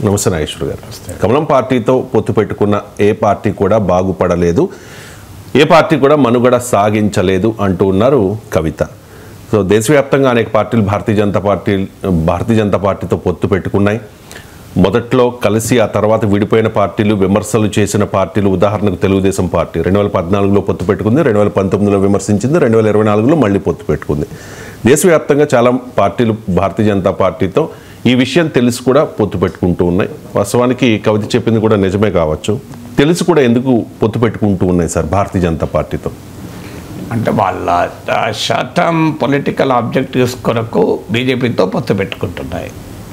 నమస్తే నాగేశ్వర్ గారు. కమలం పార్టీతో పొత్తు పెట్టుకున్న ఏ పార్టీ కూడా బాగుపడలేదు, ఏ పార్టీ కూడా మనుగడ సాగించలేదు అంటూ ఉన్నారు కవిత. సో దేశవ్యాప్తంగా అనేక పార్టీలు భారతీయ జనతా పార్టీతో పొత్తు పెట్టుకున్నాయి. మొదట్లో కలిసి ఆ తర్వాత విడిపోయిన పార్టీలు, విమర్శలు చేసిన పార్టీలు, ఉదాహరణకు తెలుగుదేశం పార్టీ 2014లో పొత్తు పెట్టుకుంది, 2019లో విమర్శించింది, 2024లో మళ్ళీ పొత్తు పెట్టుకుంది. దేశవ్యాప్తంగా చాలా పార్టీలు భారతీయ జనతా పార్టీతో ఈ విషయం తెలిసి కూడా పొత్తు పెట్టుకుంటూ ఉన్నాయి. వాస్తవానికి కవిత చెప్పింది కూడా నిజమే కావచ్చు. తెలిసి కూడా ఎందుకు పొత్తు పెట్టుకుంటూ ఉన్నాయి సార్ భారతీయ జనతా పార్టీతో? అంటే వాళ్ళ షార్ట్ టర్మ్ పొలిటికల్ ఆబ్జెక్టివ్స్ కొరకు బీజేపీతో పొత్తు పెట్టుకుంటున్నాయి.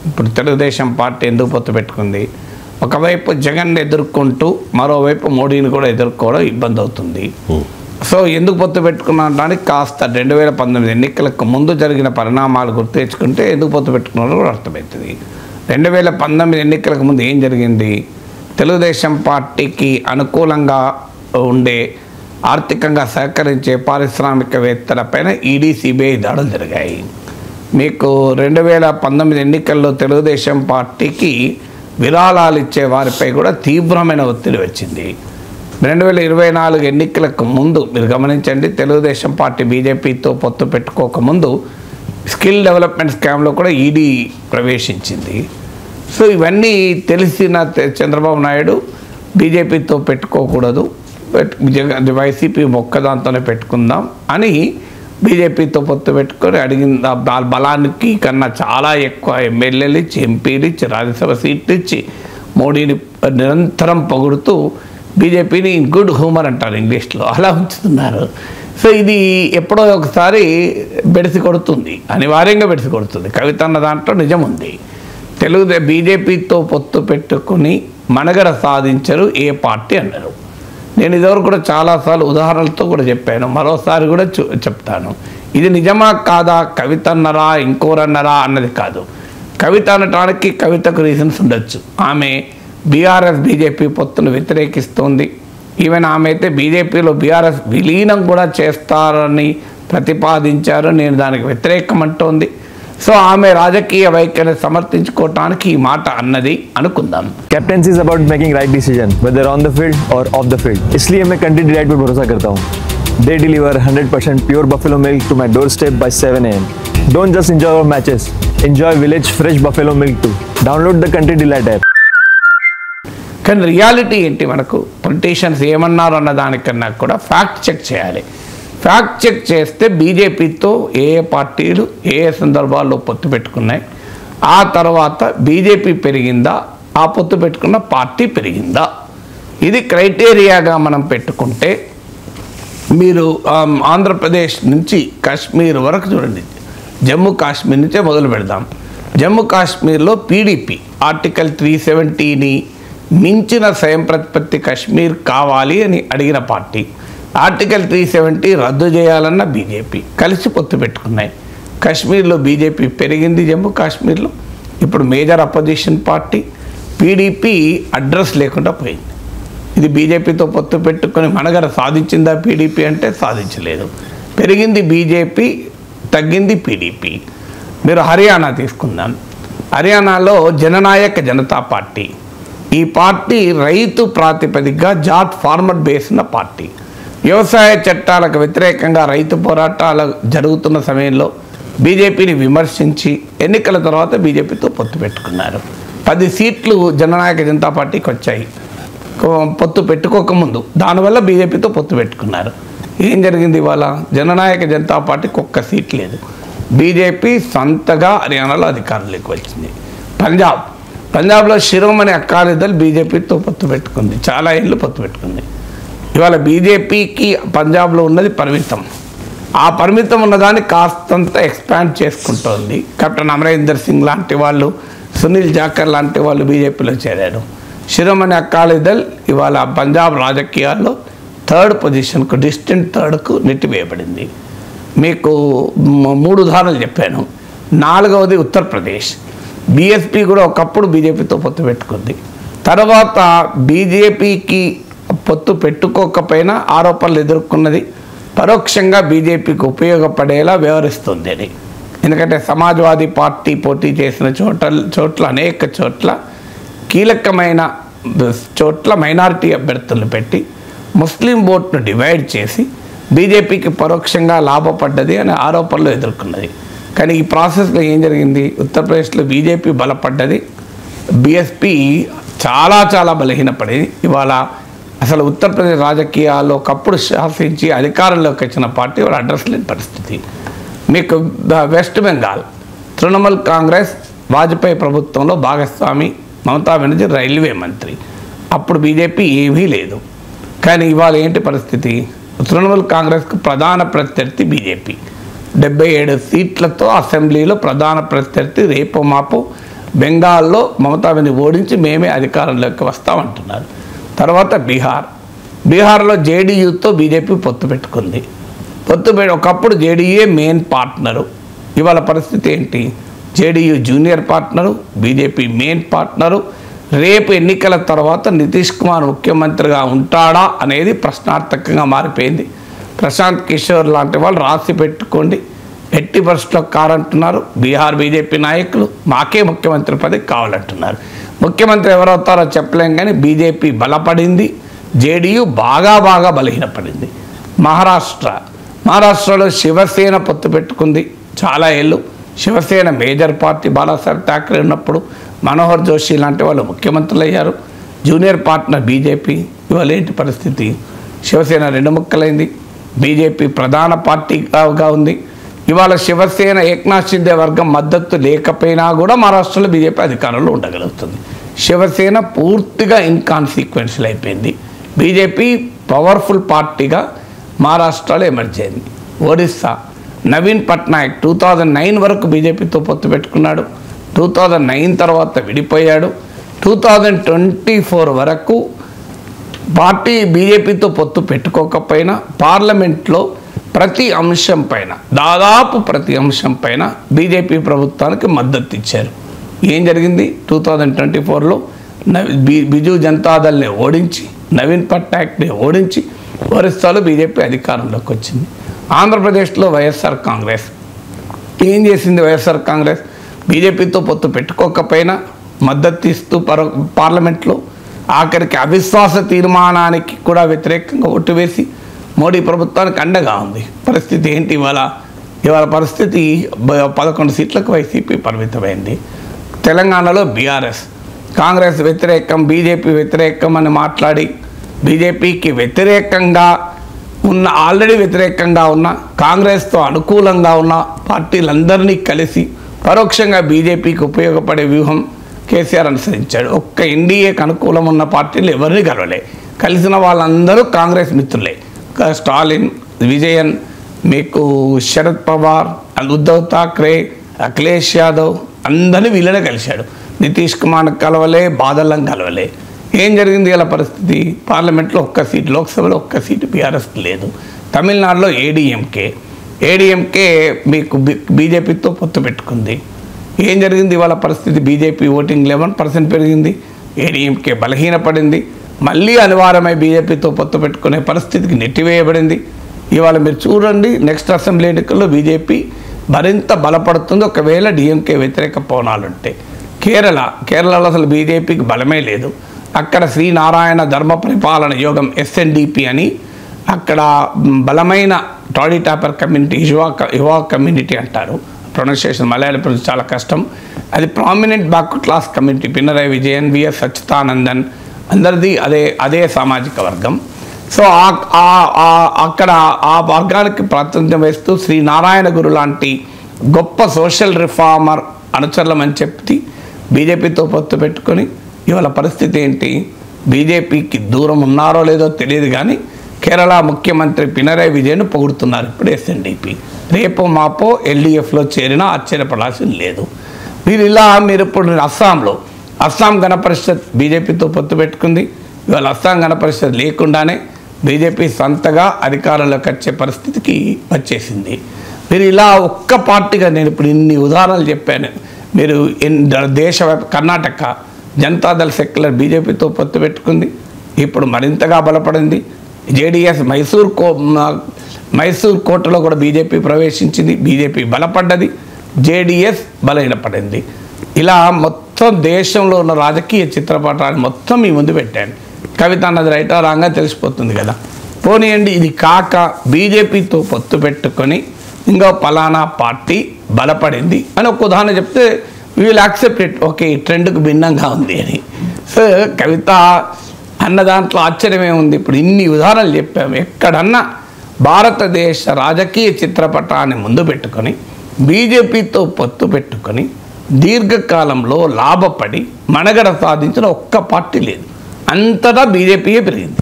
ఇప్పుడు తెలుగుదేశం పార్టీ ఎందుకు పొత్తు పెట్టుకుంది? ఒకవైపు జగన్ ఎదుర్కొంటూ మరోవైపు మోడీని కూడా ఎదుర్కోవడం ఇబ్బంది అవుతుంది. సో ఎందుకు పొత్తు పెట్టుకున్నాడానికి కాస్త 2019 ఎన్నికలకు ముందు జరిగిన పరిణామాలు గుర్తు తెచ్చుకుంటే ఎందుకు పొత్తు పెట్టుకున్నారో కూడా అర్థమవుతుంది. 2019 ఎన్నికలకు ముందు ఏం జరిగింది? తెలుగుదేశం పార్టీకి అనుకూలంగా ఉండే, ఆర్థికంగా సహకరించే పారిశ్రామికవేత్తలపైన ఈడీ, సిబిఐ దాడులు జరిగాయి. మీకు 2019 ఎన్నికల్లో తెలుగుదేశం పార్టీకి విరాళాలు ఇచ్చే వారిపై కూడా తీవ్రమైన ఒత్తిడి వచ్చింది. 2024 ఎన్నికలకు ముందు మీరు గమనించండి, తెలుగుదేశం పార్టీ బీజేపీతో పొత్తు పెట్టుకోకముందు స్కిల్ డెవలప్మెంట్ స్కామ్లో కూడా ఈడీ ప్రవేశించింది. సో ఇవన్నీ తెలిసిన చంద్రబాబు నాయుడు బీజేపీతో పెట్టుకోకూడదు, వైసీపీ ఒక్కదాంతోనే పెట్టుకుందాం అని బీజేపీతో పొత్తు పెట్టుకొని అడిగిన బలానికి కన్నా చాలా ఎక్కువ ఎమ్మెల్యేలు ఇచ్చి, ఎంపీలు ఇచ్చి, రాజ్యసభ సీట్లు ఇచ్చి మోడీని నిరంతరం పొగుడుతూ బీజేపీని గుడ్ హ్యూమర్ అంటారు ఇంగ్లీష్లో, అలా ఉంచుతున్నారు. సో ఇది ఎప్పుడో ఒకసారి బెడిసి కొడుతుంది, అనివార్యంగా బెడిసి కొడుతుంది. కవిత అన్న దాంట్లో నిజం ఉంది. బీజేపీతో పొత్తు పెట్టుకుని మనుగడ సాధించరు ఏ పార్టీ అన్నారు. నేను ఇదివరకు కూడా చాలాసార్లు ఉదాహరణలతో కూడా చెప్పాను, మరోసారి కూడా చెప్తాను. ఇది నిజమా కాదా, కవిత అన్నరా ఇంకోరన్నరా అన్నది కాదు. కవిత అనటానికి కవితకు రీజన్స్ ఉండొచ్చు. ఆమె బీఆర్ఎస్ బీజేపీ పొత్తును వ్యతిరేకిస్తోంది. ఈవెన్ ఆమె అయితే బీజేపీలో బీఆర్ఎస్ విలీనం కూడా చేస్తారని ప్రతిపాదించారు, నేను దానికి వ్యతిరేకం అంటోంది. సో ఆమె రాజకీయ వైఖరిని సమర్థించుకోవటానికి ఈ మాట అన్నది అనుకుందాం. Captaincy is about making right decision whether on the field or off the field. इसलिए मैं कंट्री डिलाइट पर भरोसा करता हूँ. They deliver 100% pure buffalo milk to my doorstep by 7 AM. Don't just enjoy our matches, enjoy village fresh buffalo milk too. Download the country delight app. కానీ reality ఏంటి? మనకు politicians ఏమన్నారు అన్న దానికన్నా కూడా ఫ్యాక్ట్ చెక్ చేయాలి. ఫ్యాక్ట్ చెక్ చేస్తే బీజేపీతో ఏ పార్టీలు ఏ సందర్భాల్లో పొత్తు పెట్టుకున్నాయి, ఆ తర్వాత బీజేపీ పెరిగిందా, ఆ పొత్తు పెట్టుకున్న పార్టీ పెరిగిందా, ఇది క్రైటీరియాగా మనం పెట్టుకుంటే మీరు ఆంధ్రప్రదేశ్ నుంచి కాశ్మీర్ వరకు చూడండి. జమ్మూ కాశ్మీర్ నుంచే మొదలు పెడదాం. జమ్మూ కాశ్మీర్లో పీడీపీ ఆర్టికల్ 370ని మించిన స్వయం ప్రతిపత్తి కాశ్మీర్ కావాలి అని అడిగిన పార్టీ. ఆర్టికల్ 370 రద్దు చేయాలన్న బీజేపీ కలిసి పొత్తు పెట్టుకున్నాయి. కాశ్మీర్లో బీజేపీ పెరిగింది, జమ్మూ కాశ్మీర్లో ఇప్పుడు major opposition party. PDP address లేకుండా పోయింది. ఇది బీజేపీతో పొత్తు పెట్టుకొని మనుగడ సాధించిందా పీడీపీ అంటే? సాధించలేదు. పెరిగింది బీజేపీ, తగ్గింది పీడీపీ. మీరు హర్యానా తీసుకుందాం. హర్యానాలో జననాయక జనతా పార్టీ, ఈ పార్టీ రైతు ప్రాతిపదికగా జాట్ ఫార్మర్ బేస్ ఉన్న పార్టీ. వ్యవసాయ చట్టాలకు వ్యతిరేకంగా రైతు పోరాటాలు జరుగుతున్న సమయంలో బీజేపీని విమర్శించి ఎన్నికల తర్వాత బీజేపీతో పొత్తు పెట్టుకున్నారు. 10 సీట్లు జననాయక జనతా పార్టీకి వచ్చాయి పొత్తు పెట్టుకోకముందు. దానివల్ల బీజేపీతో పొత్తు పెట్టుకున్నారు. ఏం జరిగింది? ఇవాళ జననాయక జనతా పార్టీకి 1 సీట్ లేదు. బీజేపీ సొంతగా హర్యానాలో అధికారంలోకి వచ్చింది. పంజాబ్లో శిరోమణి అకాలీదళ్ బీజేపీతో పొత్తు పెట్టుకుంది, చాలా ఏళ్ళు పొత్తు పెట్టుకుంది. ఇవాళ బీజేపీకి పంజాబ్లో ఉన్నది పరిమితం. ఆ పరిమితం ఉన్నదాన్ని కాస్తంత ఎక్స్పాండ్ చేసుకుంటోంది. కెప్టెన్ అమరీందర్ సింగ్ లాంటి వాళ్ళు, సునీల్ జాఖర్ లాంటి వాళ్ళు బీజేపీలో చేరారు. శిరోమణి అకాలీదళ్ ఇవాళ పంజాబ్ రాజకీయాల్లో 3rd పొజిషన్కు, డిస్టెంట్ 3rdకు నెట్టివేయబడింది. మీకు 3 ఉదాహరణలు చెప్పాను. 4వది ఉత్తరప్రదేశ్. బీఎస్పీ కూడా ఒకప్పుడు బీజేపీతో పొత్తు పెట్టుకుంది. తర్వాత బీజేపీకి పొత్తు పెట్టుకోకపోయినా ఆరోపణలు ఎదుర్కొన్నది, పరోక్షంగా బీజేపీకి ఉపయోగపడేలా వ్యవహరిస్తుంది అని. ఎందుకంటే సమాజ్వాదీ పార్టీ పోటీ చేసిన చోట్ల అనేక చోట్ల కీలకమైన చోట్ల మైనారిటీ అభ్యర్థులను పెట్టి ముస్లిం ఓట్ను డివైడ్ చేసి బీజేపీకి పరోక్షంగా లాభపడ్డది అనే ఆరోపణలు ఎదుర్కొన్నది. కానీ ఈ ప్రాసెస్లో ఏం జరిగింది? ఉత్తరప్రదేశ్లో బీజేపీ బలపడ్డది, బీఎస్పీ చాలా చాలా బలహీనపడేది. ఇవాళ అసలు ఉత్తరప్రదేశ్ రాజకీయాల్లో ఒకప్పుడు శాసించి అధికారంలోకి వచ్చిన పార్టీ వాళ్ళు అడ్రస్ లేని పరిస్థితి. మీకు వెస్ట్ బెంగాల్ తృణమూల్ కాంగ్రెస్ వాజ్పేయి ప్రభుత్వంలో భాగస్వామి, మమతా బెనర్జీ రైల్వే మంత్రి. అప్పుడు బీజేపీ ఏమీ లేదు. కానీ ఇవాళ ఏంటి పరిస్థితి? తృణమూల్ కాంగ్రెస్కు ప్రధాన ప్రత్యర్థి బీజేపీ. 77 సీట్లతో అసెంబ్లీలో ప్రధాన ప్రత్యర్థి. రేపు మాపు బెంగాల్లో మమతా బెనర్జీ ఓడించి మేమే అధికారంలోకి వస్తామంటున్నారు. తర్వాత బీహార్లో జేడీయూతో బీజేపీ పొత్తు పెట్టుకుంది. ఒకప్పుడు జేడీయూ మెయిన్ పార్ట్నరు. ఇవాళ పరిస్థితి ఏంటి? JDU junior partner, BJP main partner. రేపు ఎన్నికల తర్వాత నితీష్ కుమార్ ముఖ్యమంత్రిగా ఉంటాడా అనేది ప్రశ్నార్థకంగా మారిపోయింది. ప్రశాంత్ కిషోర్ లాంటి వాళ్ళు రాసి పెట్టుకోండి, ఎట్టి పరిస్థితుల్లో కారంటున్నారు. బీహార్ బీజేపీ నాయకులు మాకే ముఖ్యమంత్రి పదవి కావాలంటున్నారు. ముఖ్యమంత్రి ఎవరవుతారో చెప్పలేం, కానీ బీజేపీ బలపడింది, జేడీయూ బాగా బలహీనపడింది. మహారాష్ట్రలో శివసేన పొత్తు పెట్టుకుంది చాలా ఏళ్ళు. శివసేన మేజర్ పార్టీ, బాలాసాహెబ్ ఠాక్రే ఉన్నప్పుడు మనోహర్ జోషి లాంటి వాళ్ళు ముఖ్యమంత్రులు అయ్యారు. Junior partner BJP. ఇవాళ ఏంటి పరిస్థితి? శివసేన 2 ముక్కలైంది, బీజేపీ ప్రధాన పార్టీగా ఉంది. ఇవాళ శివసేన ఏక్నాథ్ షిండే వర్గం మద్దతు లేకపోయినా కూడా మహారాష్ట్రలో బీజేపీ అధికారంలో ఉండగలుగుతుంది. శివసేన పూర్తిగా ఇన్కాన్సిక్వెన్షియల్ అయిపోయింది. బీజేపీ పవర్ఫుల్ పార్టీగా మహారాష్ట్రలో ఎమర్జ్ అయింది. ఒడిస్సా నవీన్ పట్నాయక్ 2009 వరకు బీజేపీతో పొత్తు పెట్టుకున్నాడు. 2009 తర్వాత విడిపోయాడు. 2024 వరకు పార్టీ బీజేపీతో పొత్తు పెట్టుకోకపోయినా పార్లమెంట్లో దాదాపు ప్రతి అంశం పైన బీజేపీ ప్రభుత్వానికి మద్దతు ఇచ్చారు. ఏం జరిగింది? 2024లో బిజు జనతాదళ్ని ఓడించి, నవీన్ పట్నాయక్ని ఓడించి ఒరిస్సాలో బీజేపీ అధికారంలోకి వచ్చింది. ఆంధ్రప్రదేశ్లో వైఎస్ఆర్ కాంగ్రెస్ ఏం చేసింది? వైఎస్ఆర్ కాంగ్రెస్ బీజేపీతో పొత్తు పెట్టుకోకపోయినా మద్దతు ఇస్తూ పార్లమెంట్లో ఆఖరికి అవిశ్వాస తీర్మానానికి కూడా వ్యతిరేకంగా ఓటు వేసి మోడీ ప్రభుత్వానికి అండగా ఉంది. పరిస్థితి ఏంటి ఇవాళ పరిస్థితి 11 సీట్లకు వైసీపీ పరిమితమైంది. తెలంగాణలో బీఆర్ఎస్ కాంగ్రెస్ వ్యతిరేకం, బీజేపీ వ్యతిరేకం అని మాట్లాడి బీజేపీకి ఆల్రెడీ వ్యతిరేకంగా ఉన్న కాంగ్రెస్తో అనుకూలంగా ఉన్న పార్టీలందరినీ కలిసి పరోక్షంగా బీజేపీకి ఉపయోగపడే వ్యూహం కేసీఆర్ అనుసరించాడు. ఒక్క ఎన్డీఏకి అనుకూలం ఉన్న పార్టీలు ఎవరిని కలవలే. కలిసిన వాళ్ళందరూ కాంగ్రెస్ మిత్రులే. స్టాలిన్, విజయన్, మీకు శరద్ పవార్, ఉద్ధవ్ ఠాక్రే, అఖిలేష్ యాదవ్ అందరినీ వీళ్ళనే కలిశాడు. నితీష్ కుమార్ కలవలే, బాదల్లం కలవలే. ఏం జరిగింది ఇలా పరిస్థితి? పార్లమెంట్లో 1 సీటు, లోక్సభలో 1 సీటు బీఆర్ఎస్ లేదు. తమిళనాడులో ఏడీఎంకే మీకు బీజేపీతో పొత్తు పెట్టుకుంది. ఏం జరిగింది ఇవాళ పరిస్థితి? బీజేపీ ఓటింగ్ 11% పెరిగింది, ఏడీఎంకే బలహీనపడింది. మళ్ళీ అనివార్యమై బీజేపీతో పొత్తు పెట్టుకునే పరిస్థితికి నెట్టివేయబడింది. ఇవాళ మీరు చూడండి, నెక్స్ట్ అసెంబ్లీ ఎన్నికల్లో బీజేపీ మరింత బలపడుతుంది ఒకవేళ డిఎంకే వ్యతిరేక పవనాలుంటే. కేరళలో అసలు బీజేపీకి బలమే లేదు. అక్కడ శ్రీనారాయణ ధర్మ పరిపాలన యోగం ఎస్ఎన్డిపి అని అక్కడ బలమైన టాడీ టాపర్ కమ్యూనిటీ, యువా కమ్యూనిటీ అంటారు, ప్రొనౌన్సియేషన్ మలయాళం చాలా కష్టం. అది prominent backward class community. Pinarayi Vijayan, VS Achuthanandan అందరిది అదే సామాజిక వర్గం. సో అక్కడ ఆ వర్గానికి ప్రాతినిధ్యం వేస్తూ శ్రీనారాయణ గురు లాంటి గొప్ప సోషల్ రిఫార్మర్ అనుచరులమని చెప్పి బీజేపీతో పొత్తు పెట్టుకొని ఇవాళ పరిస్థితి ఏంటి? బీజేపీకి దూరం ఉన్నారో లేదో తెలియదు, కానీ కేరళ ముఖ్యమంత్రి పినరయి విజయన్ పొగుడుతున్నారు ఇప్పుడు ఎస్ఎన్డిపి. రేపో మాపో ఎల్డీఎఫ్లో చేరినా ఆశ్చర్యపడాల్సింది లేదు. మీరు ఇప్పుడు అస్సాం గణ పరిషత్ బీజేపీతో పొత్తు పెట్టుకుంది. ఇవాళ అస్సాం గణ పరిషత్ లేకుండానే బీజేపీ సొంతగా అధికారంలోకి వచ్చే పరిస్థితికి వచ్చేసింది. మీరు ఇలా ఒక్క పార్టీగా నేను ఇప్పుడు ఇన్ని ఉదాహరణలు చెప్పాను. మీరు కర్ణాటక జనతాదళ్ సెక్యులర్ బీజేపీతో పొత్తు పెట్టుకుంది, ఇప్పుడు మరింతగా బలపడింది. జేడీఎస్ మైసూర్ కోటలో కూడా బీజేపీ ప్రవేశించింది, బీజేపీ బలపడ్డది, జేడీఎస్ బలహీనపడింది. ఇలా మొత్తం మొత్తం దేశంలో ఉన్న రాజకీయ చిత్రపటాన్ని మొత్తం మీ ముందు పెట్టాను. కవిత అన్నది రైటా రాంగా తెలిసిపోతుంది కదా. పోనీయండి, ఇది కాక బీజేపీతో పొత్తు పెట్టుకొని ఇంకో పలానా పార్టీ బలపడింది అని ఒక ఉదాహరణ చెప్తే వీల్ యాక్సెప్ట్ ఇట్, ఓకే ఈ ట్రెండ్కు భిన్నంగా ఉంది అని. సో కవిత అన్న దాంట్లో ఆశ్చర్యమే ఉంది. ఇప్పుడు ఇన్ని ఉదాహరణలు చెప్పాము. ఎక్కడన్నా భారతదేశ రాజకీయ చిత్రపటాన్ని ముందు పెట్టుకొని బీజేపీతో పొత్తు పెట్టుకొని దీర్ఘకాలంలో లాభపడి మనుగడ సాధించిన ఒక్క పార్టీ లేదు. అంతటా బీజేపీయే పెరిగింది.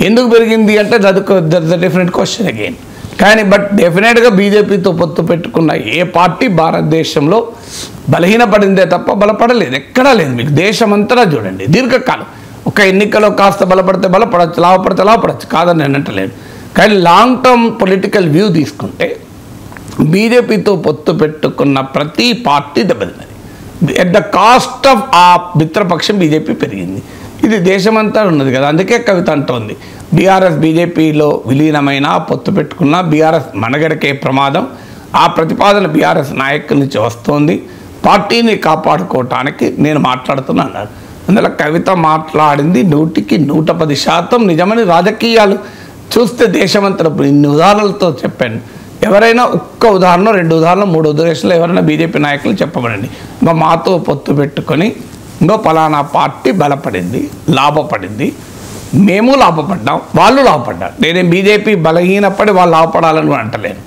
ఎందుకు పెరిగింది అంటే that's a different question again. కానీ బట్ డెఫినెట్గా బీజేపీతో పొత్తు పెట్టుకున్న ఏ పార్టీ భారతదేశంలో బలహీనపడిందే తప్ప బలపడలేదు, ఎక్కడా లేదు. మీకు దేశమంతటా చూడండి, దీర్ఘకాలం ఒక ఎన్నికలో కాస్త బలపడితే బలపడచ్చు, లాభపడితే లాభపడచ్చు, కాదని నేను అంటలేదు. కానీ లాంగ్ టర్మ్ పొలిటికల్ వ్యూ తీసుకుంటే బీజేపీతో పొత్తు పెట్టుకున్న ప్రతి పార్టీ దెబ్బతిన్నది. ఎట్ ద కాస్ట్ ఆఫ్ ఆ మిత్రపక్షం బీజేపీ పెరిగింది. ఇది దేశమంతా ఉన్నది కదా. అందుకే కవిత అంటోంది బీఆర్ఎస్ బీజేపీలో విలీనమైన పొత్తు పెట్టుకున్న బీఆర్ఎస్ మనగడకే ప్రమాదం. ఆ ప్రతిపాదన బీఆర్ఎస్ నాయకుల నుంచి వస్తోంది. పార్టీని కాపాడుకోవటానికి నేను మాట్లాడుతున్నాను. అందులో కవిత మాట్లాడింది 100% నిజమని రాజకీయాలు చూస్తే దేశమంతా ఇన్ని ఉదాహరణలతో చెప్పాను. ఎవరైనా ఒక్క ఉదాహరణ, 2 ఉదాహరణలు, 3 ఉదాహరణలు ఎవరైనా బీజేపీ నాయకులు చెప్పబడండి. ఇంకా మాతో పొత్తు పెట్టుకొని ఇంకో పలానా పార్టీ బలపడింది, లాభపడింది, మేము లాభపడ్డాం, వాళ్ళు లాభపడ్డారు. నేనేం బీజేపీ బలహీనపడి వాళ్ళు లాభపడాలని అంటలేను.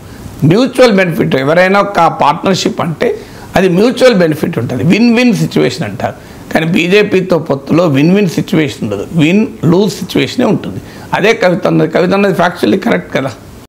మ్యూచువల్ బెనిఫిట్, ఎవరైనా ఒక పార్ట్నర్షిప్ అంటే అది మ్యూచువల్ బెనిఫిట్ ఉంటుంది, విన్ విన్ సిచ్యువేషన్ అంటారు. కానీ బీజేపీతో పొత్తులో విన్ విన్ సిచ్యువేషన్ ఉండదు, విన్ లూజ్ సిచ్యువేషనే ఉంటుంది. అదే కవిత అన్నది ఫ్యాక్చువల్లీ కరెక్ట్ కదా.